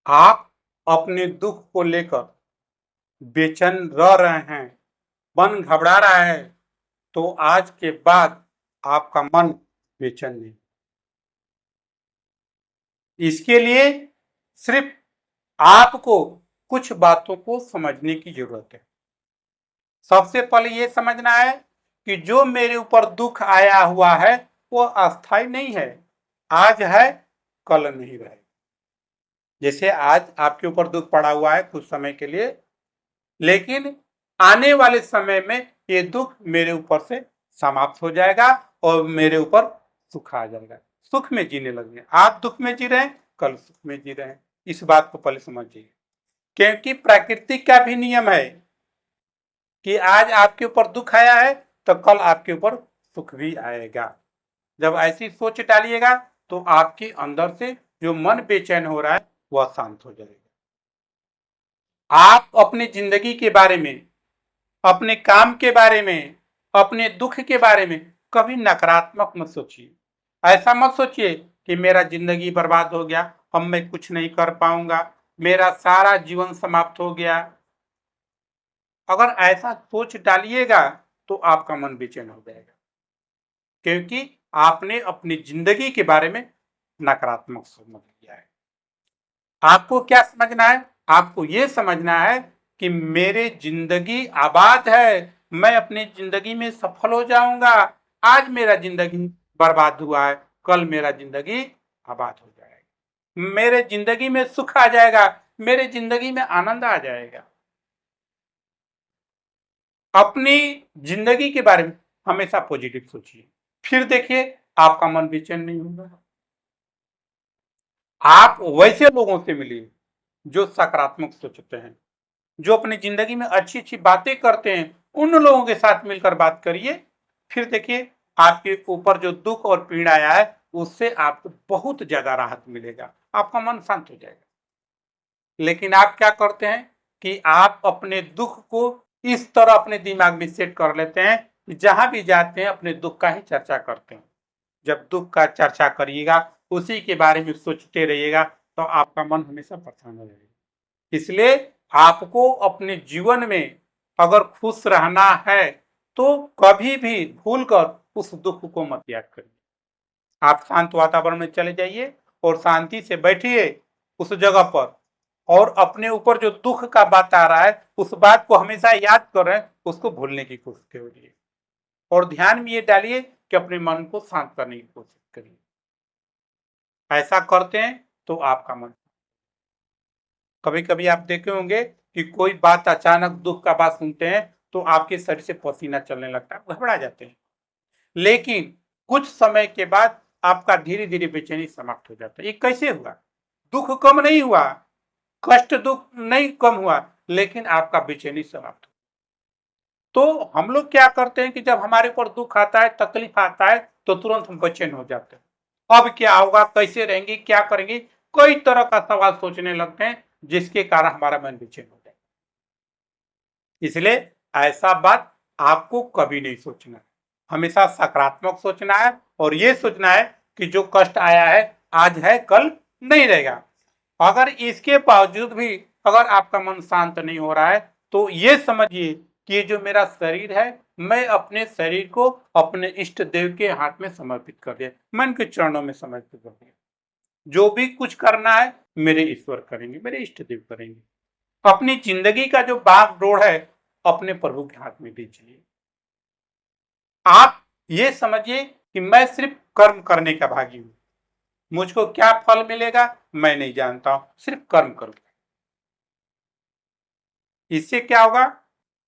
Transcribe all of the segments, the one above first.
आप अपने दुख को लेकर बेचैन रह रहे हैं, मन घबरा रहा है, तो आज के बाद आपका मन बेचैन नहीं। इसके लिए सिर्फ आपको कुछ बातों को समझने की जरूरत है। सबसे पहले ये समझना है कि जो मेरे ऊपर दुख आया हुआ है वो अस्थायी नहीं है, आज है कल नहीं रहेगा। जैसे आज आपके ऊपर दुख पड़ा हुआ है कुछ समय के लिए, लेकिन आने वाले समय में ये दुख मेरे ऊपर से समाप्त हो जाएगा और मेरे ऊपर सुख आ जाएगा। सुख में जीने लगेंगे। आज दुख में जी रहे हैं, कल सुख में जी रहे हैं। इस बात को पहले समझिए, क्योंकि प्रकृति का भी नियम है कि आज आपके ऊपर दुख आया है तो कल आपके ऊपर सुख भी आएगा। जब ऐसी सोच डालिएगा तो आपके अंदर से जो मन बेचैन हो रहा है वह शांत हो जाएगा। आप अपनी जिंदगी के बारे में, अपने काम के बारे में, अपने दुख के बारे में कभी नकारात्मक मत सोचिए। ऐसा मत सोचिए कि मेरा जिंदगी बर्बाद हो गया, अब मैं कुछ नहीं कर पाऊंगा, मेरा सारा जीवन समाप्त हो गया। अगर ऐसा सोच डालिएगा तो आपका मन बेचैन हो जाएगा, क्योंकि आपने अपनी जिंदगी के बारे में नकारात्मक समझ लिया है। आपको क्या समझना है? आपको यह समझना है कि मेरे जिंदगी आबाद है, मैं अपनी जिंदगी में सफल हो जाऊंगा। आज मेरा जिंदगी बर्बाद हुआ है, कल मेरा जिंदगी आबाद हो जाएगा, मेरे जिंदगी में सुख आ जाएगा, मेरे जिंदगी में आनंद आ जाएगा। अपनी जिंदगी के बारे में हमेशा पॉजिटिव सोचिए, फिर देखिए आपका मन बेचैन नहीं होगा। आप वैसे लोगों से मिलिए जो सकारात्मक सोचते हैं, जो अपनी जिंदगी में अच्छी अच्छी बातें करते हैं, उन लोगों के साथ मिलकर बात करिए। फिर देखिए आपके ऊपर जो दुख और पीड़ा आया है उससे आपको बहुत ज्यादा राहत मिलेगा, आपका मन शांत हो जाएगा। लेकिन आप क्या करते हैं कि आप अपने दुख को इस तरह अपने दिमाग में सेट कर लेते हैं कि जहां भी जाते हैं अपने दुख का ही चर्चा करते हैं। जब दुख का चर्चा करिएगा, उसी के बारे में सोचते रहिएगा, तो आपका मन हमेशा परेशान रहेगा। इसलिए आपको अपने जीवन में अगर खुश रहना है तो कभी भी भूलकर उस दुख को मत याद करिए। आप शांत वातावरण में चले जाइए और शांति से बैठिए उस जगह पर, और अपने ऊपर जो दुख का बात आ रहा है उस बात को हमेशा याद कर रहे हैं, उसको भूलने की कोशिश करिए और ध्यान में ये डालिए कि अपने मन को शांत करने की कोशिश करिए। ऐसा करते हैं तो आपका मन, कभी कभी आप देखे होंगे कि कोई बात अचानक दुख का बात सुनते हैं तो आपके शरीर से पसीना चलने लगता है, घबरा जाते हैं। लेकिन कुछ समय के बाद आपका धीरे धीरे बेचैनी समाप्त हो जाता है। ये कैसे हुआ? दुख कम नहीं हुआ, कष्ट दुख नहीं कम हुआ, लेकिन आपका बेचैनी समाप्त। तो हम लोग क्या करते हैं कि जब हमारे ऊपर दुख आता है, तकलीफ आता है, तो तुरंत हम बेचैन हो जाते हैं। अब क्या होगा, कैसे रहेंगे, क्या करेंगे, कई तरह का सवाल सोचने लगते हैं, जिसके कारण हमारा मन बेचैन हो जाए। इसलिए ऐसा बात आपको कभी नहीं सोचना है, हमेशा सकारात्मक सोचना है और ये सोचना है कि जो कष्ट आया है आज है कल नहीं रहेगा। अगर इसके बावजूद भी अगर आपका मन शांत नहीं हो रहा है तो ये समझिए कि ये जो मेरा शरीर है, मैं अपने शरीर को अपने इष्ट देव के हाथ में समर्पित कर दिया, मन के चरणों में समर्पित कर दिया। जो भी कुछ करना है मेरे ईश्वर करेंगे, मेरे इष्ट देव करेंगे। अपनी जिंदगी का जो बागडोर है अपने प्रभु के हाथ में दीजिए। आप ये समझिए कि मैं सिर्फ कर्म करने का भागी हूं, मुझको क्या फल मिलेगा मैं नहीं जानता हूं, सिर्फ कर्म करूंगा। इससे क्या होगा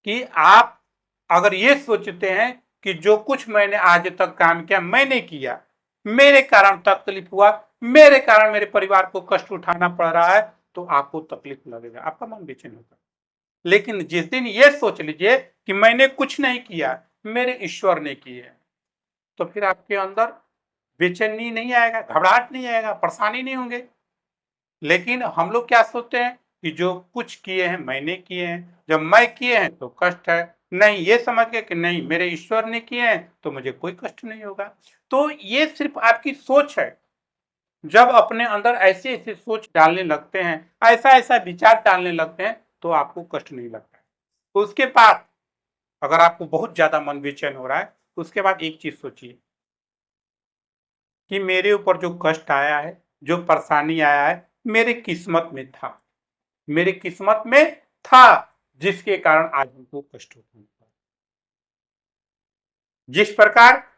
कि आप अगर ये सोचते हैं कि जो कुछ मैंने आज तक काम किया मैंने किया, मेरे कारण तकलीफ हुआ, मेरे कारण मेरे परिवार को कष्ट उठाना पड़ रहा है, तो आपको तकलीफ लगेगा, आपका मन बेचैन होगा। लेकिन जिस दिन ये सोच लीजिए कि मैंने कुछ नहीं किया, मेरे ईश्वर ने किया, तो फिर आपके अंदर बेचैनी नहीं आएगा, घबराहट नहीं आएगा, परेशानी नहीं होंगे। लेकिन हम लोग क्या सोचते हैं कि जो कुछ किए हैं मैंने किए हैं, जब मैं किए हैं तो कष्ट है, नहीं ये समझ के कि नहीं मेरे ईश्वर ने किए हैं तो मुझे कोई कष्ट नहीं होगा। तो ये सिर्फ आपकी सोच है, जब अपने अंदर ऐसे ऐसे सोच डालने लगते हैं, ऐसा ऐसा विचार डालने लगते हैं, तो आपको कष्ट नहीं लगता है। उसके बाद अगर आपको बहुत ज्यादा मन बेचैन हो रहा है, उसके बाद एक चीज सोचिए कि मेरे ऊपर जो कष्ट आया है, जो परेशानी आया है, मेरे किस्मत में था, मेरे किस्मत में था, जिसके कारण आज हमको कष्ट होता है। जिस प्रकार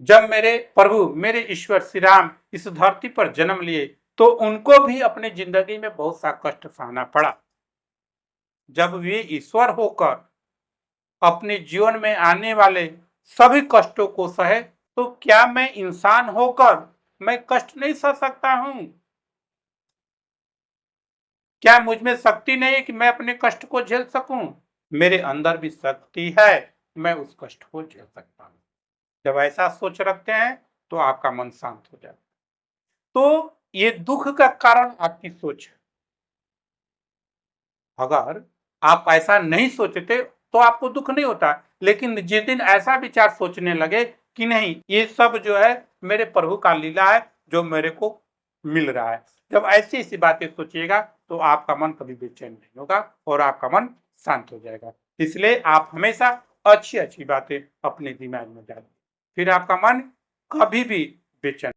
जब मेरे प्रभु, मेरे ईश्वर श्री राम इस धरती पर जन्म लिए, तो उनको भी अपने जिंदगी में बहुत सा कष्ट सहना पड़ा। जब वे ईश्वर होकर अपने जीवन में आने वाले सभी कष्टों को सहे, तो क्या मैं इंसान होकर मैं कष्ट नहीं सह सकता हूं? क्या मुझ में शक्ति नहीं है कि मैं अपने कष्ट को झेल सकूं? मेरे अंदर भी शक्ति है, मैं उस कष्ट को झेल सकता हूं। जब ऐसा सोच रखते हैं, तो आपका मन शांत हो जाता है। तो ये दुख का कारण आपकी सोच है। अगर आप ऐसा नहीं सोचते, तो आपको दुख नहीं होता। लेकिन जिस दिन ऐसा विचार सोचने लगे कि नहीं, ये सब जो है मेरे प्रभु का लीला है, जो मेरे को मिल रहा है, जब ऐसी ऐसी बातें सोचिएगा, तो आपका मन कभी बेचैन नहीं होगा और आपका मन शांत हो जाएगा। इसलिए आप हमेशा अच्छी अच्छी बातें अपने दिमाग में डालिए, फिर आपका मन कभी भी बेचैन